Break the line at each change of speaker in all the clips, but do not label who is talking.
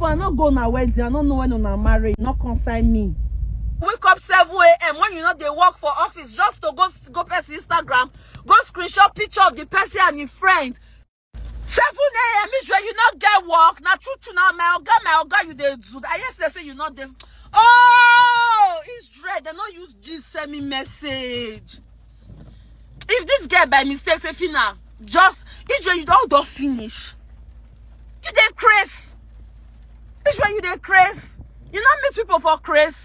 before, I not go on a wedding, I don't know when on a marriage, not consign me. Wake up 7 a.m. when you know they work for office just to go person Instagram, go screenshot picture of the person and his friend. 7 a.m. Israel, you not get work. Now true now, my oga, you they do. I yes, they say you not this. Oh, Israel, they not use G send me message. If this girl by mistake say Phynna, just Israel, you don't finish. You dey craze. Israel, you dey craze. You not meet people for craze.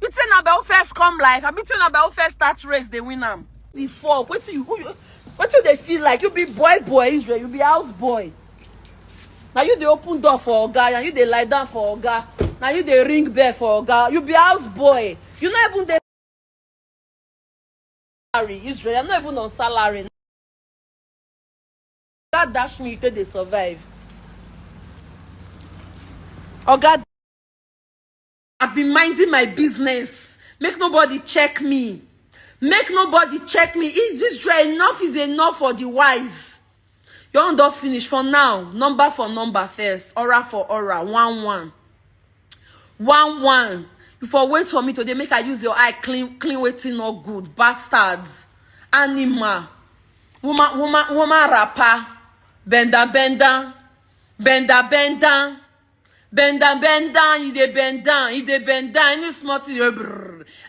You tell about first come life. I be telling about first start race, they win them. The fuck, what do they feel like? You be boy, Israel, you be house boy. Now you the open door for a guy, and you they lie down for a guy. Now you the ring bell for a guy. You be house boy. You not even the salary, Israel. You're not even on salary. God dash me, you think they survive. Oh God, I've been minding my business. Make nobody check me. Make nobody check me. Is this enough is enough for the wise? You don't finish for now. Number for number first. Aura for aura. 1-1. 1-1. You for wait for me today. Make I use your eye clean waiting no good. Bastards. Anima. Woman rapper. Benda. Bend down, you dey bend down, any small thing,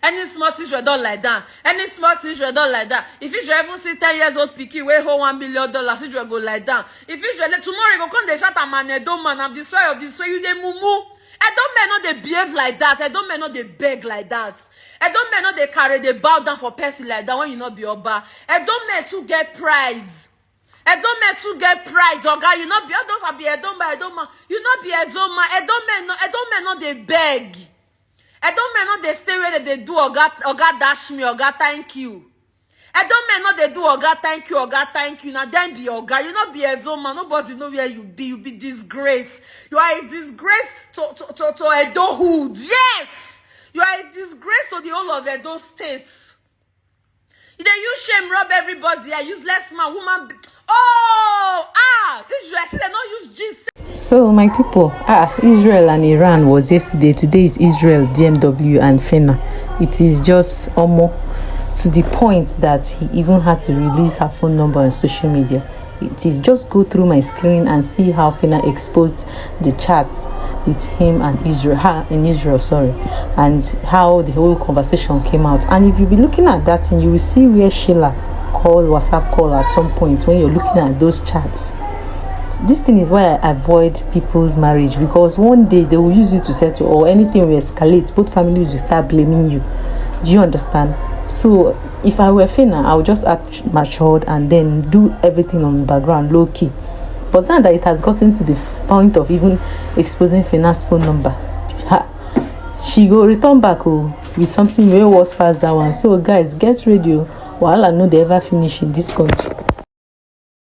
any small thing you don't lie down, any small thing you don't lie down. If you ever see 10 years old picky, we hold $1 billion, you go lie down. If you tomorrow you go come they shut a man, I'm the soil of this, so you dey mumu. I don't mean not they behave like that. I don't mean not they beg like that. I don't mean not they carry, they bow down for person like that when you not be oba. I don't mean to get pride. I don't mean to get pride, Oga. You not be others are be Edoma. You not be Edoma. I don't mean not they beg. I don't mean not they stay where they do Oga dash me, Oga thank you. I don't mean not they do Oga thank you. Now then be Oga. You not be Edoma. Nobody know where you be. You be disgrace. You are a disgrace to Edo hood. Yes, you are a disgrace to the whole of Edo states. You dey use shame rob everybody. I useless man, woman. Israel, see they not use Jesus.
So my people, Israel and Iran was yesterday. Today is Israel DMW and PHYNa. It is just almost to the point that he even had to release her phone number on social media. It is just go through my screen and see how PHYNa exposed the chat with him and Israel, and how the whole conversation came out. And if you be looking at that, and you will see where Sheila WhatsApp call at some point when you're looking at those chats. This thing is why I avoid people's marriage, because one day they will use you to settle, or anything will escalate, both families will start blaming you. Do you understand? So if I were PHYNa, I would just act matured and then do everything on the background low key. But now that it has gotten to the point of even exposing PHYNa's phone number, she go return back with something way worse past that one. So guys, get ready. While I know they ever finish in this country.